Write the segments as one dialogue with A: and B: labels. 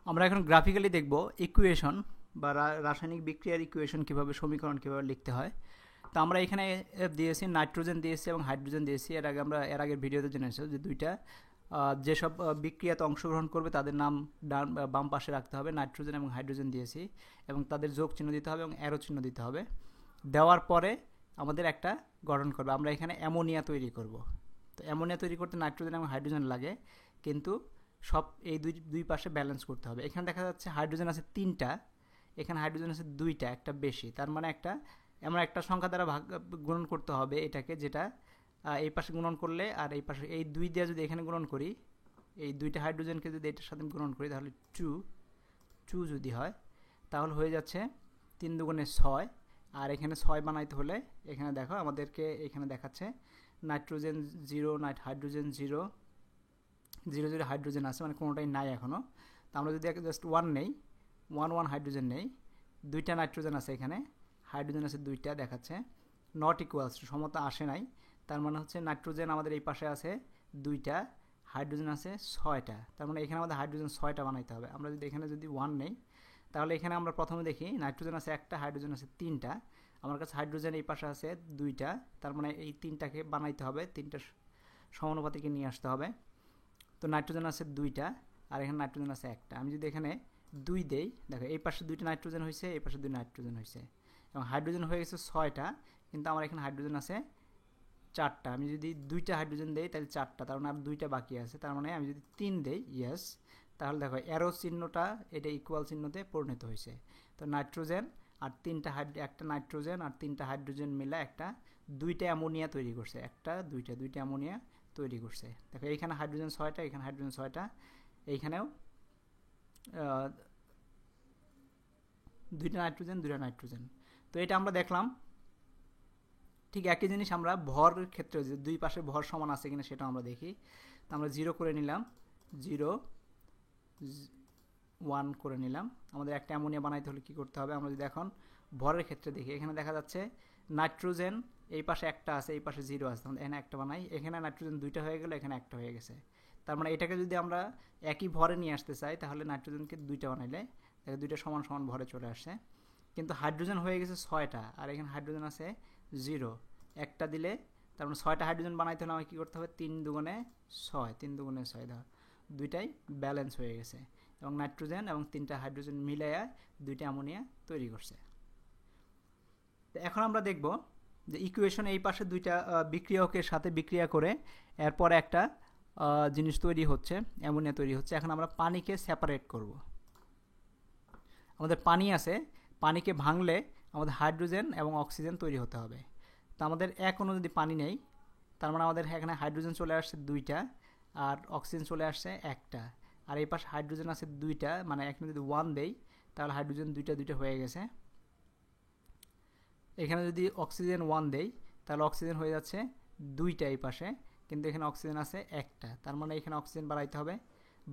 A: আমরা এখন গ্রাফিক্যালি দেখব ইকুয়েশন বা রাসায়নিক বিক্রিয়ার ইকুয়েশন কীভাবে সমীকরণ কীভাবে লিখতে হয়। তো আমরা এখানে দিয়েছি নাইট্রোজেন দিয়েছি এবং হাইড্রোজেন দিয়েছি। আমরা এর আগের ভিডিওতে জেনেছি যে দুইটা যেসব বিক্রিয়াতে অংশগ্রহণ করবে তাদের নাম বাম পাশে রাখতে হবে। নাইট্রোজেন এবং হাইড্রোজেন দিয়েছি এবং তাদের যোগ চিহ্ন দিতে হবে এবং অ্যারো চিহ্ন দিতে হবে। দেওয়ার পরে আমাদের একটা গঠন করবে। আমরা এখানে অ্যামোনিয়া তৈরি করব। তো অ্যামোনিয়া তৈরি করতে নাইট্রোজেন এবং হাইড্রোজেন লাগে, কিন্তু সব এই দুই পাশে ব্যালেন্স করতে হবে। এখানে দেখা যাচ্ছে হাইড্রোজেন আছে 3টা, এখানে হাইড্রোজেন আছে 2টা, একটা বেশি। তার মানে এমন একটা সংখ্যা দ্বারা গুণন করতে হবে এটাকে, যেটা এই পাশে গুণন করলে আর এই পাশে এই 2 দিয়ে যদি এখানে গুণন করি, এই 2টা হাইড্রোজেনকে যদি এটার সাথে গুণন করি তাহলে 2 যদি হয় তাহলে হয়ে যাচ্ছে 3 দুগুণে 6। আর এখানে 6 বানাইতে হলে এখানে দেখো আমাদেরকে এখানে দেখাচ্ছে নাইট্রোজেন 0, হাইড্রোজেন 0, 0 হাইড্রোজেন আছে, মানে কোনোটাই নাই এখনও। তো আমরা যদি জাস্ট 1 নেই, 1 হাইড্রোজেন নেই, 2টা নাইট্রোজেন আছে, এখানে হাইড্রোজেন আছে 2টা, দেখাচ্ছে নট ইকুয়ালস টু, সমতা আসে নাই। তার মানে হচ্ছে নাইট্রোজেন আমাদের এই পাশে আছে 2টা, হাইড্রোজেন আছে 6টা। তার মানে এখানে আমাদের হাইড্রোজেন 6টা বানাইতে হবে। আমরা যদি এখানে যদি 1 নেই, তাহলে এখানে আমরা প্রথমে দেখি নাইট্রোজেন আছে 1টা, হাইড্রোজেন আছে 3টা। আমার কাছে হাইড্রোজেন এই পাশে আছে 2টা, তার মানে এই 3টাকে বানাইতে হবে, 3টা সমানুপাতিকে নিয়ে আসতে হবে। তো নাইট্রোজেন আছে 2টা আর এখানে নাইট্রোজেন আছে 1টা। আমি যদি এখানে 2 দেই, দেখো এই পাশে 2টা নাইট্রোজেন হয়েছে, এই পাশে 2 নাইট্রোজেন হয়েছে এবং হাইড্রোজেন হয়ে গেছে 6টা, কিন্তু আমার এখানে হাইড্রোজেন আছে 4টা। আমি যদি 2টা হাইড্রোজেন দেই তাহলে 4টা, তার মানে আর 2টা বাকি আছে। তার মানে আমি যদি 3 দেই, ইয়েস, তাহলে দেখো অ্যারো চিহ্নটা এটা ইকুয়াল চিহ্নতে পরিণত হয়েছে। তো নাইট্রোজেন আর একটা নাইট্রোজেন আর 3টা হাইড্রোজেন মিলে 2টা অ্যামোনিয়া তৈরি করছে, 2টা অ্যামোনিয়া তৈরি করছে। দেখো এইখানে হাইড্রোজেন 6টা, এখানে হাইড্রোজেন 6টা, এইখানেও 2টা নাইট্রোজেন। তো এটা আমরা দেখলাম। ঠিক একই জিনিস আমরা ভরের ক্ষেত্রে, যে দুই পাশে ভর সমান আছে কিনা সেটা আমরা দেখি। তো আমরা 0 করে নিলাম, 0, 1 করে নিলাম। আমাদের একটা অ্যামোনিয়া বানাইতে হলে কী করতে হবে? আমরা যদি এখন ভরের ক্ষেত্রে দেখি, এখানে দেখা যাচ্ছে নাইট্রোজেন এই পাশে একটা আছে, এই পাশে 0 আছে, এখানে একটা বানাই, এখানে নাইট্রোজেন 2টা হয়ে গেল, এখানে একটা হয়ে গেছে। তার মানে এটাকে যদি আমরা একই ভরে নিয়ে আসতে চাই তাহলে নাইট্রোজেনকে 2টা বানাইলে 2টা সমান সমান ভরে চলে আসছে। কিন্তু হাইড্রোজেন হয়ে গেছে 6টা আর এখানে হাইড্রোজেন আছে 0, একটা দিলে তার মানে 6টা হাইড্রোজেন বানাইতে হলে আমাকে কী করতে হবে? 3 দুগুণে 6 ধর, দুইটাই ব্যালেন্স হয়ে গেছে এবং নাইট্রোজেন এবং 3টা হাইড্রোজেন মিলাইয়া 2টা অ্যামোনিয়া তৈরি করছে। তো এখন আমরা দেখব যে ইকুয়েশন এই পাশে 2টা বিক্রিয়কের সাথে বিক্রিয়া করে এরপরে একটা জিনিস তৈরি হচ্ছে, অ্যামোনিয়া তৈরি হচ্ছে। এখন আমরা পানিকে সেপারেট করব। আমাদের পানি আছে, পানিকে ভাঙলে আমাদের হাইড্রোজেন এবং অক্সিজেন তৈরি হতে হবে। তো আমাদের এক অণু যদি পানি নেই, তার মানে আমাদের এখানে হাইড্রোজেন চলে আসছে 2টা আর অক্সিজেন চলে আসছে 1টা, আর এই পাশে হাইড্রোজেন আছে 2টা, মানে এখানে যদি 1 দেই তাহলে হাইড্রোজেন 2টা হয়ে গেছে। এখানে যদি অক্সিজেন 1 দেই তাহলে অক্সিজেন হয়ে যাচ্ছে 2টা এই পাশে, কিন্তু এখানে অক্সিজেন আছে 1টা, তার মানে এখানে অক্সিজেন বাড়াইতে হবে,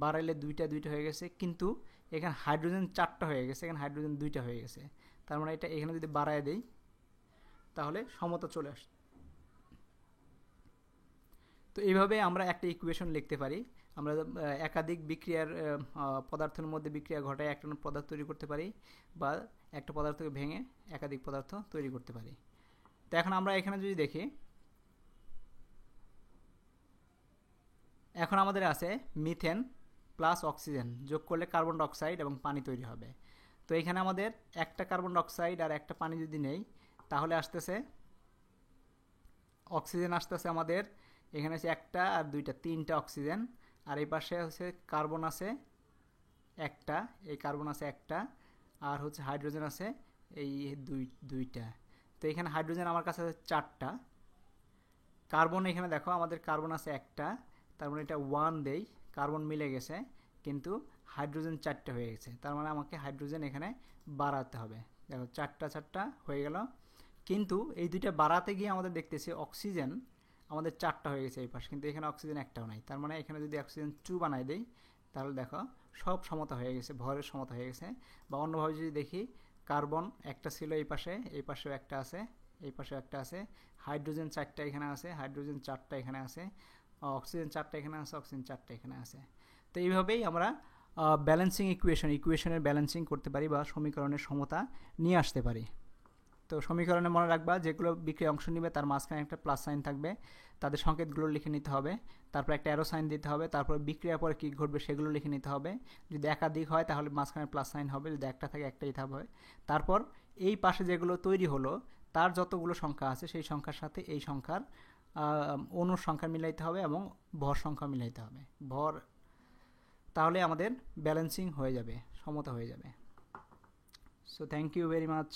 A: বাড়াইলে 2টা হয়ে গেছে, কিন্তু এখানে হাইড্রোজেন 4টা হয়ে গেছে, এখানে হাইড্রোজেন 2টা হয়ে গেছে। তার মানে এটা এখানে যদি বাড়ায় দেই তাহলে সমতা চলে আসে। তো এইভাবে আমরা একটা ইকুয়েশন লিখতে পারি। আমরা একাধিক বিক্রিয়ার পদার্থের মধ্যে বিক্রিয়া ঘটায় একটা পদার্থ তৈরি করতে পারি, বা একটা পদার্থকে ভেঙে একাধিক পদার্থ তৈরি করতে পারি। তো এখন আমরা এখানে যদি দেখি, এখন আমাদের আছে মিথেন প্লাস অক্সিজেন যোগ করলে কার্বন ডাইঅক্সাইড এবং পানি তৈরি হবে। তো এখানে আমাদের একটা কার্বন ডাইঅক্সাইড আর একটা পানি যদি নেই তাহলে আসতেছে অক্সিজেন আসতেছে আমাদের এখানে আছে 1টা আর 2টা, 3টা অক্সিজেন, আর এই পাশে হচ্ছে কার্বন আছে 1টা, এই কার্বন আছে 1টা, আর হচ্ছে হাইড্রোজেন আছে এই 2টা। তো এখানে হাইড্রোজেন আমার কাছে আছে 4টা, কার্বন এখানে দেখো আমাদের কার্বন আছে 1টা, তার মানে এটা 1 দেই, কার্বন মিলে গেছে, কিন্তু হাইড্রোজেন 4টা হয়ে গেছে। তার মানে আমাকে হাইড্রোজেন এখানে বাড়াতে হবে। দেখো 4টা হয়ে গেল, কিন্তু এই 2টা বাড়াতে গিয়ে আমাদের দেখতেছি অক্সিজেন আমাদের 4টা হয়ে গেছে এই পাশে, কিন্তু এখানে অক্সিজেন একটাও নাই। তার মানে এখানে যদি অক্সিজেন 2 বানাই দেই তাহলে দেখো সব সমতা হয়ে গেছে, ভরের সমতা হয়ে গেছে। বা অন্যভাবে যদি দেখি, কার্বন একটা ছিল এই পাশেও একটা আছে, এই পাশেও একটা আছে, হাইড্রোজেন 4টা এখানে আছে, হাইড্রোজেন 4টা এখানে আছে, অক্সিজেন 4টা এখানে আছে, অক্সিজেন 4টা এখানে আছে। তো এইভাবেই আমরা ব্যালেন্সিং ইকুয়েশনের ব্যালেন্সিং করতে পারি বা সমীকরণের সমতা নিয়ে আসতে পারি। তো সমীকরণে মনে রাখবা যেগুলো বিক্রিয়া অংশ নেবে তার মাঝখানে একটা প্লাস সাইন থাকবে, তাদের সংকেতগুলো লিখে নিতে হবে, তারপর একটা অ্যারো সাইন দিতে হবে, তারপর বিক্রিয়ার পরে কী ঘটবে সেগুলো লিখে নিতে হবে। যদি একাধিক হয় তাহলে মাঝখানে প্লাস সাইন হবে, যদি একটা থাকে একটাই থাকবে। তারপর এই পাশে যেগুলো তৈরি হলো তার যতগুলো সংখ্যা আছে সেই সংখ্যার সাথে এই সংখ্যার অণুর সংখ্যা মিলাইতে হবে এবং ভর সংখ্যা মিলাইতে হবে। তাহলে আমাদের ব্যালেন্সিং হয়ে যাবে, সমতা হয়ে যাবে। So thank you very much.